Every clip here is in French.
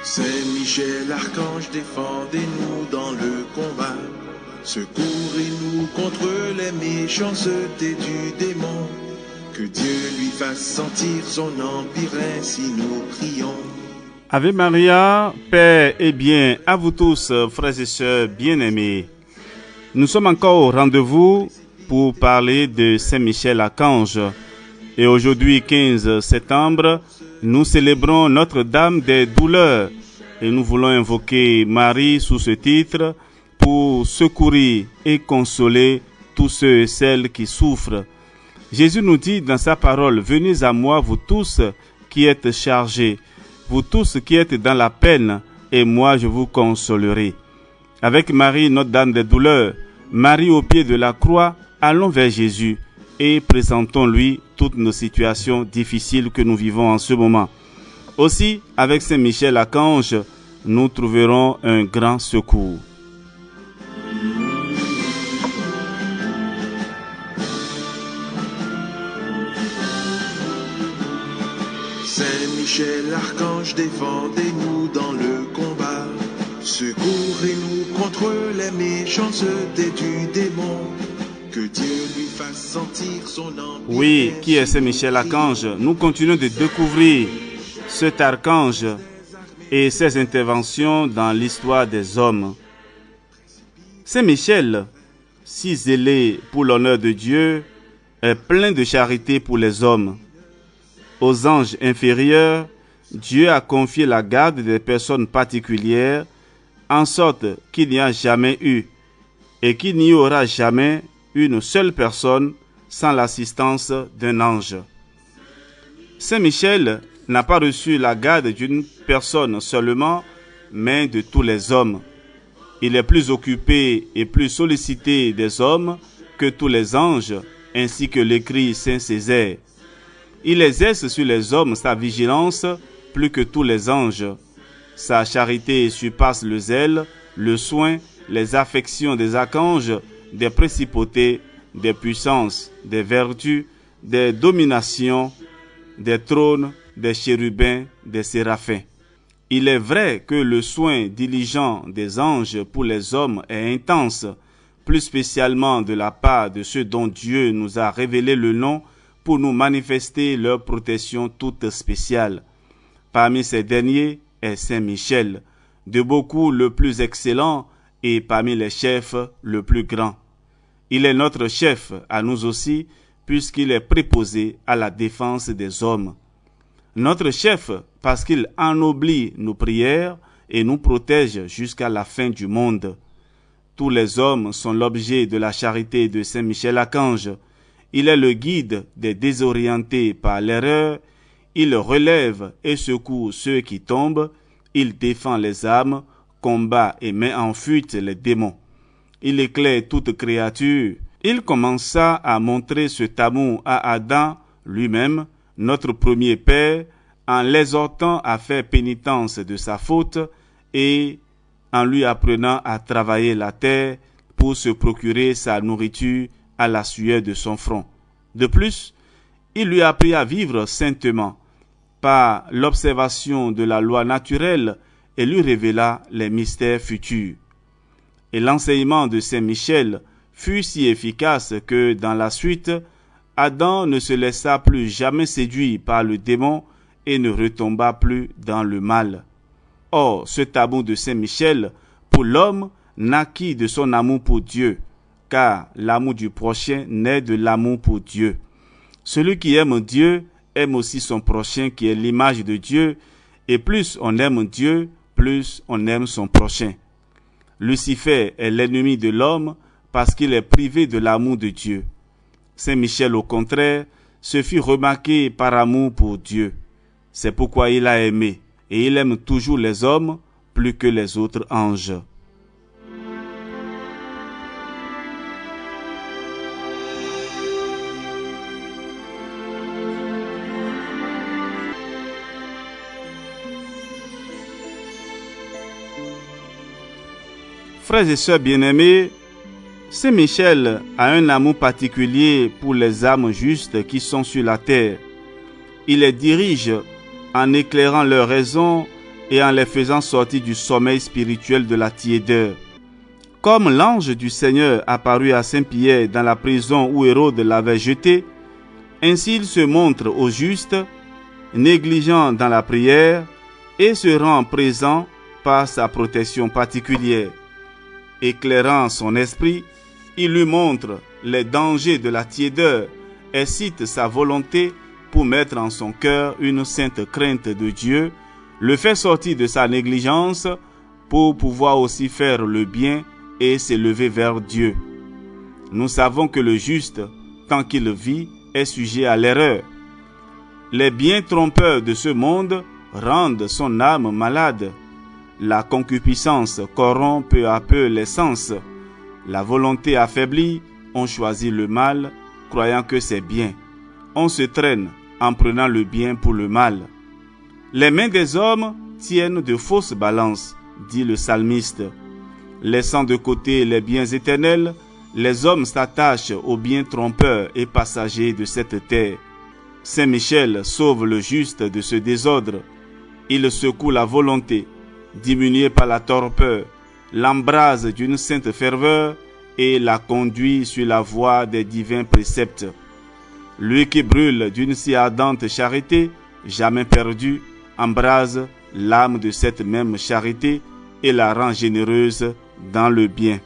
Saint Michel, archange, défendez-nous dans le combat. Secourez-nous contre les méchancetés du démon. Que Dieu lui fasse sentir son empire, ainsi nous prions. Ave Maria, paix et bien à vous tous, frères et sœurs bien-aimés. Nous sommes encore au rendez-vous pour parler de Saint Michel Archange. Et aujourd'hui, 15 septembre, nous célébrons Notre-Dame des douleurs. Et nous voulons invoquer Marie sous ce titre pour secourir et consoler tous ceux et celles qui souffrent. Jésus nous dit dans sa parole, « Venez à moi, vous tous qui êtes chargés, vous tous qui êtes dans la peine, et moi je vous consolerai. » Avec Marie, Notre-Dame des douleurs, Marie au pied de la croix, allons vers Jésus et présentons-lui toutes nos situations difficiles que nous vivons en ce moment. Aussi, avec Saint Michel Archange, nous trouverons un grand secours. Saint Michel, archange, défendez-nous dans le combat. Secourez-nous contre les méchancetés du démon. Que Dieu lui fasse sentir son empire. Oui, qui est Saint Michel Archange? Nous continuons de découvrir cet archange et ses interventions dans l'histoire des hommes. Saint Michel, si zélé pour l'honneur de Dieu, est plein de charité pour les hommes. Aux anges inférieurs, Dieu a confié la garde des personnes particulières, en sorte qu'il n'y a jamais eu et qu'il n'y aura jamais une seule personne sans l'assistance d'un ange. Saint Michel n'a pas reçu la garde d'une personne seulement, mais de tous les hommes. Il est plus occupé et plus sollicité des hommes que tous les anges, ainsi que l'écrit Saint Césaire. Il exerce sur les hommes sa vigilance plus que tous les anges. Sa charité surpasse le zèle, le soin, les affections des archanges, des principautés, des puissances, des vertus, des dominations, des trônes, des chérubins, des séraphins. Il est vrai que le soin diligent des anges pour les hommes est intense, plus spécialement de la part de ceux dont Dieu nous a révélé le nom pour nous manifester leur protection toute spéciale. Parmi ces derniers est Saint Michel, de beaucoup le plus excellent et parmi les chefs le plus grand. Il est notre chef à nous aussi, puisqu'il est préposé à la défense des hommes. Notre chef parce qu'il ennoblit nos prières et nous protège jusqu'à la fin du monde. Tous les hommes sont l'objet de la charité de Saint Michel Archange. Il est le guide des désorientés par l'erreur. Il relève et secoue ceux qui tombent. Il défend les âmes, combat et met en fuite les démons. Il éclaire toute créature. Il commença à montrer cet amour à Adam lui-même, notre premier père, en l'exhortant à faire pénitence de sa faute et en lui apprenant à travailler la terre pour se procurer sa nourriture à la sueur de son front. De plus, il lui apprit à vivre saintement par l'observation de la loi naturelle et lui révéla les mystères futurs. Et l'enseignement de Saint Michel fut si efficace que dans la suite, Adam ne se laissa plus jamais séduire par le démon et ne retomba plus dans le mal. Or, ce amour de Saint Michel pour l'homme naquit de son amour pour Dieu, car l'amour du prochain naît de l'amour pour Dieu. Celui qui aime Dieu aime aussi son prochain qui est l'image de Dieu, et plus on aime Dieu, plus on aime son prochain. Lucifer est l'ennemi de l'homme parce qu'il est privé de l'amour de Dieu. Saint Michel, au contraire, se fit remarquer par amour pour Dieu. C'est pourquoi il a aimé, et il aime toujours les hommes plus que les autres anges. Frères et sœurs bien-aimés, Saint Michel a un amour particulier pour les âmes justes qui sont sur la terre. Il les dirige en éclairant leurs raisons et en les faisant sortir du sommeil spirituel de la tiédeur. Comme l'ange du Seigneur apparut à Saint Pierre dans la prison où Hérode l'avait jeté, ainsi il se montre au juste, négligent dans la prière, et se rend présent par sa protection particulière. Éclairant son esprit, il lui montre les dangers de la tiédeur et cite sa volonté pour mettre en son cœur une sainte crainte de Dieu, le fait sortir de sa négligence pour pouvoir aussi faire le bien et s'élever vers Dieu. Nous savons que le juste, tant qu'il vit, est sujet à l'erreur. Les biens trompeurs de ce monde rendent son âme malade. La concupiscence corrompt peu à peu les sens. La volonté affaiblie, on choisit le mal, croyant que c'est bien. On se traîne en prenant le bien pour le mal. Les mains des hommes tiennent de fausses balances, dit le psalmiste. Laissant de côté les biens éternels, les hommes s'attachent aux biens trompeurs et passagers de cette terre. Saint Michel sauve le juste de ce désordre. Il secoue la volonté, diminuée par la torpeur, l'embrase d'une sainte ferveur et la conduit sur la voie des divins préceptes. Lui qui brûle d'une si ardente charité, jamais perdue, embrase l'âme de cette même charité et la rend généreuse dans le bien.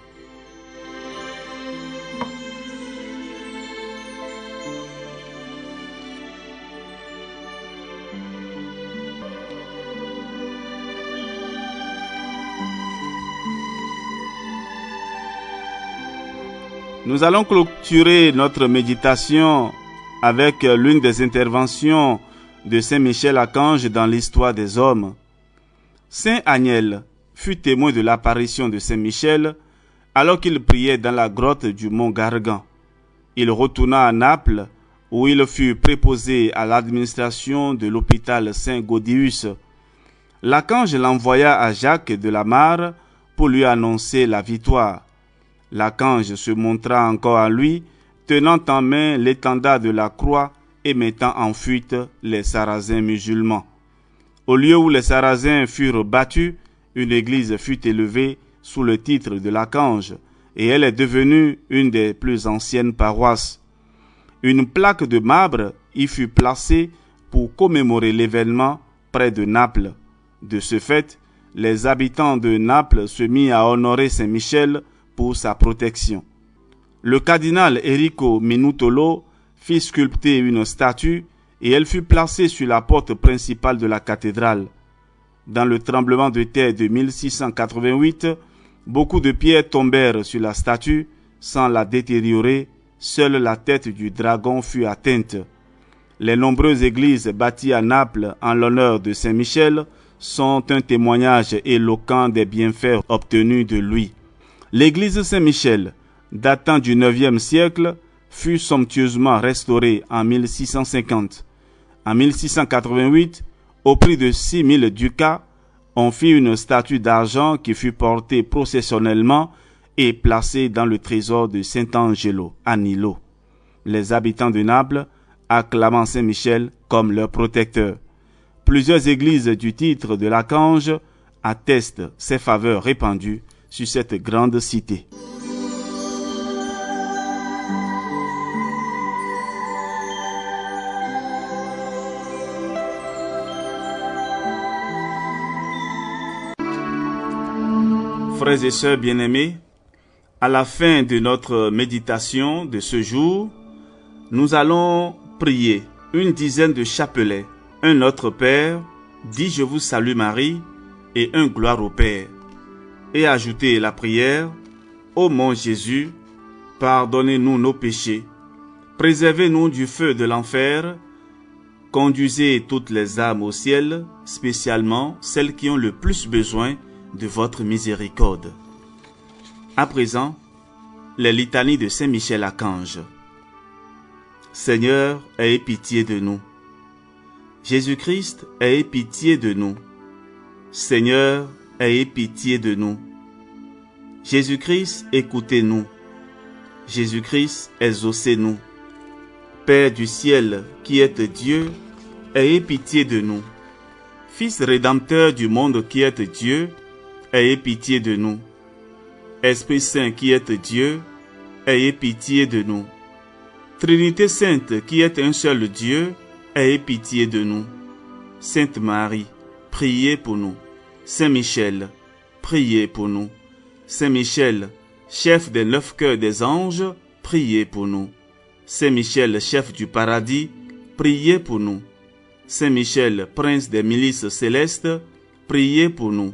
Nous allons clôturer notre méditation avec l'une des interventions de Saint Michel Archange dans l'histoire des hommes. Saint Agnès fut témoin de l'apparition de Saint Michel alors qu'il priait dans la grotte du mont Gargan. Il retourna à Naples où il fut préposé à l'administration de l'hôpital Saint-Gaudius. L'archange l'envoya à Jacques de la Mare pour lui annoncer la victoire. L'archange se montra encore à lui, tenant en main l'étendard de la croix et mettant en fuite les Sarrasins musulmans. Au lieu où les Sarrasins furent battus, une église fut élevée sous le titre de l'archange, et elle est devenue une des plus anciennes paroisses. Une plaque de marbre y fut placée pour commémorer l'événement près de Naples. De ce fait, les habitants de Naples se mirent à honorer Saint Michel pour sa protection. Le cardinal Enrico Minutolo fit sculpter une statue et elle fut placée sur la porte principale de la cathédrale. Dans le tremblement de terre de 1688, beaucoup de pierres tombèrent sur la statue sans la détériorer, seule la tête du dragon fut atteinte. Les nombreuses églises bâties à Naples en l'honneur de Saint Michel sont un témoignage éloquent des bienfaits obtenus de lui. L'église Saint-Michel, datant du IXe siècle, fut somptueusement restaurée en 1650. En 1688, au prix de 6 000 ducats, on fit une statue d'argent qui fut portée processionnellement et placée dans le trésor de Saint-Angelo, à Nilo. Les habitants de Naples acclamant Saint-Michel comme leur protecteur. Plusieurs églises du titre de l'archange attestent ses faveurs répandues sur cette grande cité. Frères et sœurs bien-aimés, à la fin de notre méditation de ce jour, nous allons prier une dizaine de chapelets, un Notre Père, dit Je vous salue Marie, et un Gloire au Père. Et ajouter la prière, Ô mon Jésus, pardonnez-nous nos péchés, préservez-nous du feu de l'enfer, conduisez toutes les âmes au ciel, spécialement celles qui ont le plus besoin de votre miséricorde. À présent, les litanies de Saint Michel Archange. Seigneur, aie pitié de nous. Jésus-Christ, aie pitié de nous. Seigneur, aie pitié de nous. Jésus-Christ, écoutez-nous. Jésus-Christ, exaucez-nous. Père du ciel, qui êtes Dieu, aie pitié de nous. Fils rédempteur du monde qui êtes Dieu, ayez pitié de nous. Esprit Saint qui êtes Dieu, ayez pitié de nous. Trinité Sainte qui êtes un seul Dieu, ayez pitié de nous. Sainte Marie, priez pour nous. Saint Michel, priez pour nous. Saint Michel, chef des 9 cœurs des anges, priez pour nous. Saint Michel, chef du paradis, priez pour nous. Saint Michel, prince des milices célestes, priez pour nous.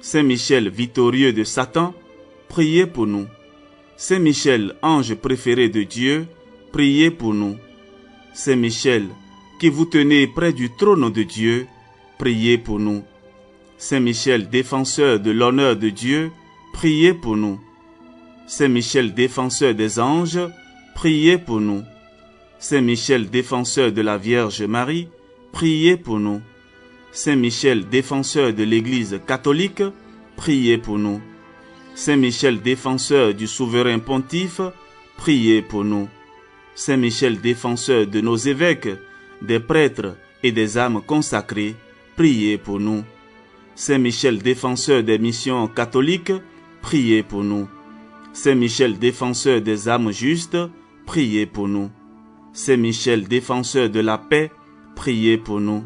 Saint Michel, victorieux de Satan, priez pour nous. Saint Michel, ange préféré de Dieu, priez pour nous. Saint Michel, qui vous tenez près du trône de Dieu, priez pour nous. Saint Michel, défenseur de l'honneur de Dieu, priez pour nous. Saint Michel, défenseur des anges, priez pour nous. Saint Michel, défenseur de la Vierge Marie, priez pour nous. Saint Michel, défenseur de l'Église catholique, priez pour nous. Saint Michel, défenseur du souverain pontife, priez pour nous. Saint Michel, défenseur de nos évêques, des prêtres et des âmes consacrées, priez pour nous. Saint Michel, défenseur des missions catholiques, priez pour nous. Saint Michel, défenseur des âmes justes, priez pour nous. Saint Michel, défenseur de la paix, priez pour nous.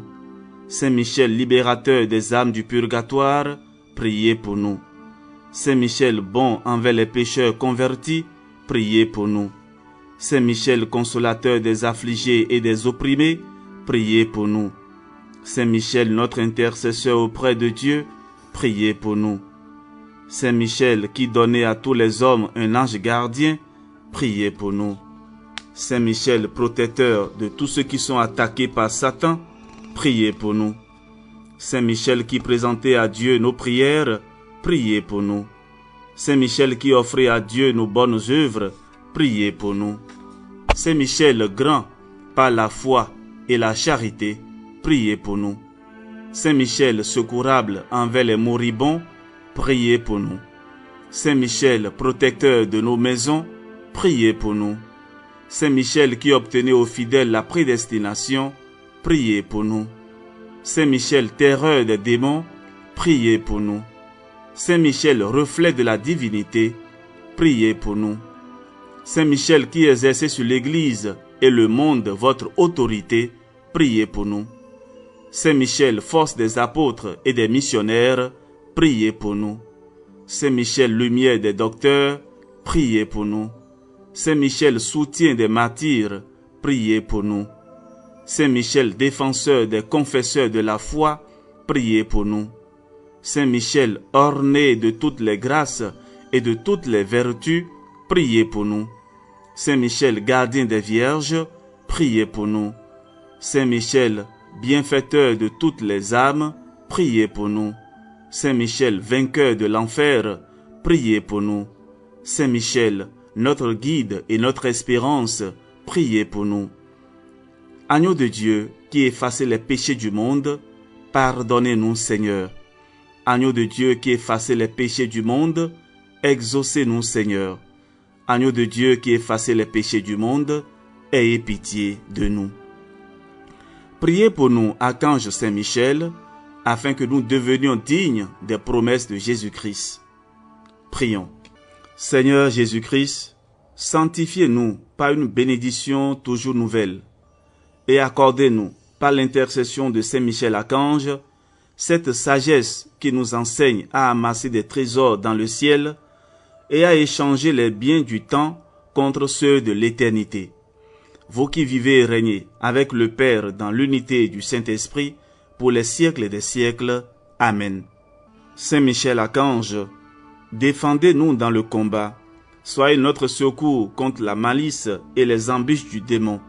Saint Michel, libérateur des âmes du purgatoire, priez pour nous. Saint Michel, bon envers les pécheurs convertis, priez pour nous. Saint Michel, consolateur des affligés et des opprimés, priez pour nous. Saint Michel, notre intercesseur auprès de Dieu, priez pour nous. Saint Michel, qui donnait à tous les hommes un ange gardien, priez pour nous. Saint Michel, protecteur de tous ceux qui sont attaqués par Satan, priez pour nous. Saint Michel, qui présentait à Dieu nos prières, priez pour nous. Saint Michel, qui offrait à Dieu nos bonnes œuvres, priez pour nous. Saint Michel, grand par la foi et la charité, priez pour nous. Saint Michel, secourable envers les moribonds, priez pour nous. Saint Michel, protecteur de nos maisons, priez pour nous. Saint Michel, qui obtenait aux fidèles la prédestination, priez pour nous. Saint Michel, terreur des démons, priez pour nous. Saint Michel, reflet de la divinité, priez pour nous. Saint Michel, qui exerçait sur l'Église et le monde votre autorité, priez pour nous. Saint Michel, force des apôtres et des missionnaires, priez pour nous. Saint Michel, lumière des docteurs, priez pour nous. Saint Michel, soutien des martyrs, priez pour nous. Saint Michel, défenseur des confesseurs de la foi, priez pour nous. Saint Michel, orné de toutes les grâces et de toutes les vertus, priez pour nous. Saint Michel, gardien des vierges, priez pour nous. Saint Michel, bienfaiteur de toutes les âmes, priez pour nous. Saint Michel, vainqueur de l'enfer, priez pour nous. Saint Michel, notre guide et notre espérance, priez pour nous. Agneau de Dieu, qui effacez les péchés du monde, pardonnez-nous, Seigneur. Agneau de Dieu qui effacez les péchés du monde, exaucez-nous, Seigneur. Agneau de Dieu qui effacez les péchés du monde, ayez pitié de nous. Priez pour nous, archange Saint-Michel, afin que nous devenions dignes des promesses de Jésus-Christ. Prions. Seigneur Jésus-Christ, sanctifiez-nous par une bénédiction toujours nouvelle et accordez-nous, par l'intercession de Saint-Michel Archange, cette sagesse qui nous enseigne à amasser des trésors dans le ciel et à échanger les biens du temps contre ceux de l'éternité. Vous qui vivez et régnez avec le Père dans l'unité du Saint-Esprit, pour les siècles des siècles. Amen. Saint Michel Archange, défendez-nous dans le combat. Soyez notre secours contre la malice et les embûches du démon.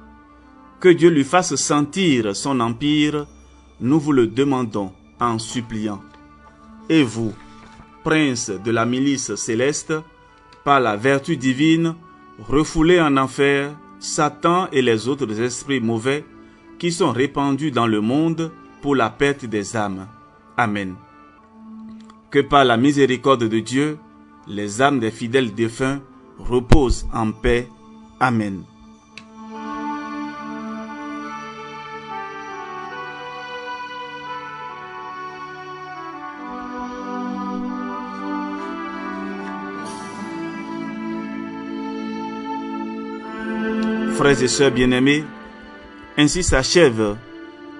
Que Dieu lui fasse sentir son empire, nous vous le demandons en suppliant. Et vous, prince de la milice céleste, par la vertu divine, refoulez en enfer Satan et les autres esprits mauvais qui sont répandus dans le monde pour la perte des âmes. Amen. Que par la miséricorde de Dieu, les âmes des fidèles défunts reposent en paix. Amen. Frères et sœurs bien-aimés, ainsi s'achève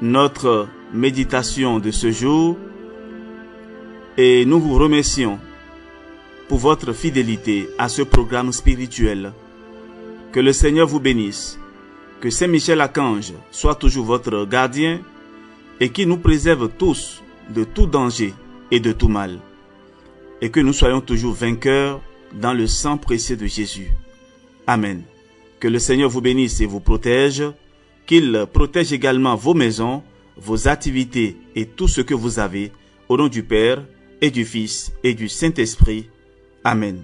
notre méditation de ce jour et nous vous remercions pour votre fidélité à ce programme spirituel. Que le Seigneur vous bénisse, que Saint Michel Archange soit toujours votre gardien et qu'il nous préserve tous de tout danger et de tout mal, et que nous soyons toujours vainqueurs dans le sang précieux de Jésus. Amen. Que le Seigneur vous bénisse et vous protège, qu'il protège également vos maisons, vos activités et tout ce que vous avez, au nom du Père et du Fils et du Saint-Esprit. Amen.